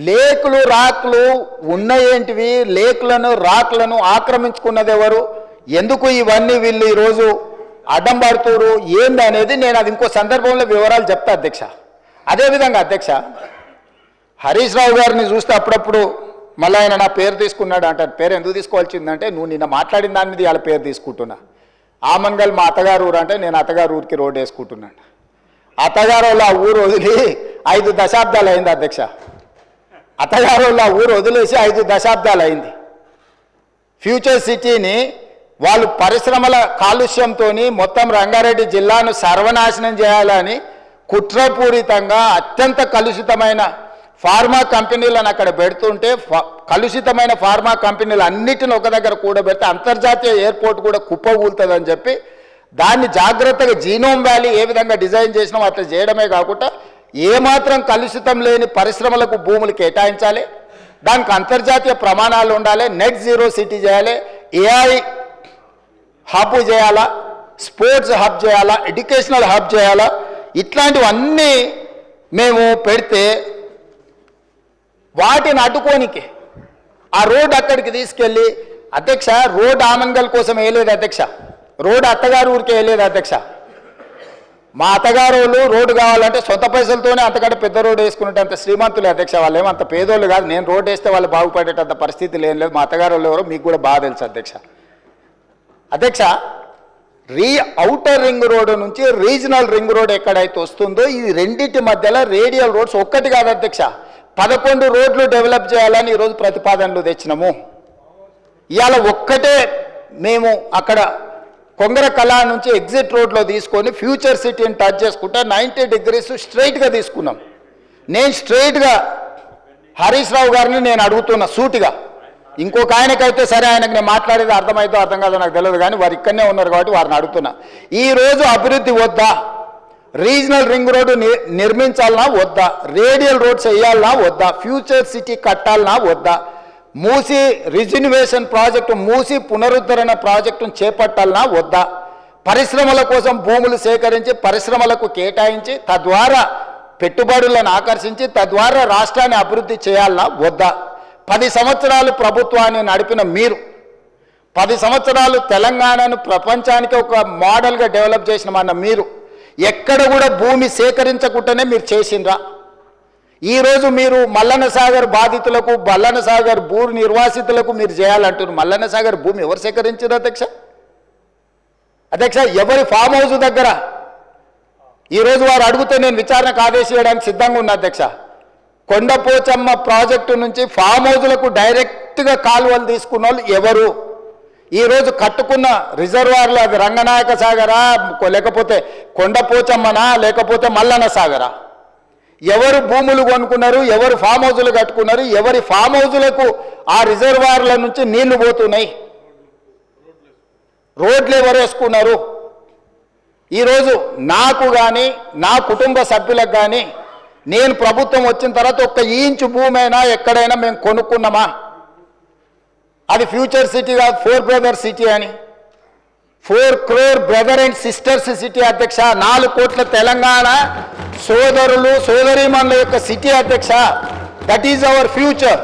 లేకులు రాకులు ఉన్నయేంటివి, లేకులను రాకులను ఆక్రమించుకున్నది ఎవరు, ఎందుకు ఇవన్నీ వీళ్ళు ఈరోజు అడ్డం పడుతురు ఏంది అనేది నేను అది ఇంకో సందర్భంలో వివరాలు చెప్తా అధ్యక్ష. అదేవిధంగా అధ్యక్ష, హరీష్ రావు గారిని చూస్తే అప్పుడప్పుడు మళ్ళీ ఆయన నా పేరు తీసుకున్నాడు అంటారు. పేరు ఎందుకు తీసుకోవాల్సిందంటే నువ్వు నిన్న మాట్లాడిన దాని మీద వాళ్ళ పేరు తీసుకుంటున్నా. ఆమన్గల్ మా అత్తగారు ఊరు అంటే నేను అత్తగారు ఊరికి రోడ్డు వేసుకుంటున్నాను. అత్తగారు వాళ్ళ ఊరు వదిలి 5 దశాబ్దాలు అయింది అధ్యక్ష. అత్తగారు వాళ్ళ ఊరు వదిలేసి 5 దశాబ్దాలు అయింది. ఫ్యూచర్ సిటీని వాళ్ళు పరిశ్రమల కాలుష్యంతో మొత్తం రంగారెడ్డి జిల్లాను సర్వనాశనం చేయాలని కుట్రపూరితంగా అత్యంత కలుషితమైన ఫార్మా కంపెనీలను అక్కడ పెడుతుంటే కలుషితమైన ఫార్మా కంపెనీలు అన్నిటిని ఒక దగ్గర కూడబెడితే అంతర్జాతీయ ఎయిర్పోర్ట్ కూడా కుప్పగూలుతుందని చెప్పి దాన్ని జాగ్రత్తగా జీనోమ్ వ్యాలీ ఏ విధంగా డిజైన్ చేసినామో అట్లా చేయడమే కాకుండా ఏమాత్రం కలుషితం లేని పరిశ్రమలకు భూములు కేటాయించాలి, దానికి అంతర్జాతీయ ప్రమాణాలు ఉండాలి, నెట్ జీరో సిటీ చేయాలి, ఏఐ హబ్ చేయాలా, స్పోర్ట్స్ హబ్ చేయాలా, ఎడ్యుకేషనల్ హబ్ చేయాలా, ఇట్లాంటివన్నీ మేము పెడితే వాటిని అడ్డుకోనికి ఆ రోడ్ అక్కడికి తీసుకెళ్ళి అధ్యక్ష రోడ్ ఆమన్గల్ కోసం వేయలేదు అధ్యక్ష, రోడ్ అత్తగారు ఊరికి వేయలేదు అధ్యక్ష. మా అత్తగారు రోడ్డు కావాలంటే సొంత పైసలతోనే అంతకంటే పెద్ద రోడ్డు వేసుకున్నట్టు అంత శ్రీమంతులే అధ్యక్ష. వాళ్ళు ఏమంత పేదోళ్ళు కాదు. నేను రోడ్డు వేస్తే వాళ్ళు బాగుపడేటంత పరిస్థితి ఏం లేదు. మా అత్తగారు ఎవరో మీకు కూడా బాగా తెలుసు అధ్యక్ష. అధ్యక్ష, ఔటర్ రింగ్ రోడ్డు నుంచి రీజనల్ రింగ్ రోడ్ ఎక్కడైతే వస్తుందో ఈ రెండింటి మధ్యలో రేడియల్ రోడ్స్ ఒక్కటి కాదు అధ్యక్ష, 11 రోడ్లు డెవలప్ చేయాలని ఈరోజు ప్రతిపాదనలు తెచ్చినాము. ఇవాళ ఒక్కటే మేము అక్కడ కొంగర కళా నుంచి ఎగ్జిట్ రోడ్లో తీసుకొని ఫ్యూచర్ సిటీని టచ్ చేసుకుంటే 90 డిగ్రీస్ స్ట్రైట్గా తీసుకున్నాం. నేను స్ట్రైట్గా హరీష్ రావు గారిని నేను అడుగుతున్నా సూటిగా, ఇంకొక ఆయనకైతే సరే ఆయనకు నేను మాట్లాడేది అర్థమైతే అర్థం కాదో నాకు తెలియదు, కానీ వారు ఇక్కడనే ఉన్నారు కాబట్టి వారిని అడుగుతున్నా. ఈరోజు అభివృద్ధి వద్దా, రీజనల్ రింగ్ రోడ్డు నిర్మించాలన్నా వద్దా, రేడియల్ రోడ్స్ వేయాలన్నా వద్దా, ఫ్యూచర్ సిటీ కట్టాలన్నా వద్దా, మూసి రిజిన్యువేషన్ ప్రాజెక్టు మూసి పునరుద్ధరణ ప్రాజెక్టును చేపట్టాలన్నా వద్దా, పరిశ్రమల కోసం భూములు సేకరించి పరిశ్రమలకు కేటాయించి తద్వారా పెట్టుబడులను ఆకర్షించి తద్వారా రాష్ట్రాన్ని అభివృద్ధి చేయాలన్నా వద్దా, 10 సంవత్సరాలు ప్రభుత్వాన్ని నడిపిన మీరు 10 సంవత్సరాలు తెలంగాణను ప్రపంచానికి ఒక మోడల్గా డెవలప్ చేసినమన్న మీరు ఎక్కడ కూడా భూమి సేకరించకుండానే మీరు చేసిండ్రా? ఈరోజు మీరు మల్లన్న సాగర్ బాధితులకు మల్లన్న సాగర్ భూ నిర్వాసితులకు మీరు చేయాలంటున్నారు. మల్లన్న సాగర్ భూమి ఎవరు సేకరించారు అధ్యక్ష? అధ్యక్ష, ఎవరి ఫామ్ హౌస్ దగ్గర ఈరోజు వారు అడిగితే నేను విచారణకు ఆదేశించడానికి సిద్ధంగా ఉన్నా అధ్యక్ష. కొండపోచమ్మ ప్రాజెక్టు నుంచి ఫామ్ హౌజులకు డైరెక్ట్గా కాలువలు తీసుకున్న వాళ్ళు ఎవరు? ఈరోజు కట్టుకున్న రిజర్వాయర్లు అది రంగనాయక సాగరా, లేకపోతే కొండపోచమ్మనా, లేకపోతే మల్లన్న సాగరా? ఎవరు భూములు కొనుక్కున్నారు, ఎవరు ఫామ్ హౌజులు కట్టుకున్నారు, ఎవరి ఫామ్ హౌజులకు ఆ రిజర్వాయర్ల నుంచి నీళ్లు పోతున్నాయి, రోడ్లు ఎవరు వేసుకున్నారు? ఈరోజు నాకు కానీ నా కుటుంబ సభ్యులకు కానీ నేను ప్రభుత్వం వచ్చిన తర్వాత 1 ఇంచు భూమి అయినా ఎక్కడైనా మేము కొనుక్కున్నామా? అది ఫ్యూచర్ సిటీ కాదు, 4 బ్రదర్ సిటీ అని, 4 crore brother and sisters city అధ్యక్ష. 4 కోట్ల తెలంగాణ సోదరులు సోదరీమణుల యొక్క సిటీ అధ్యక్ష. That is our future.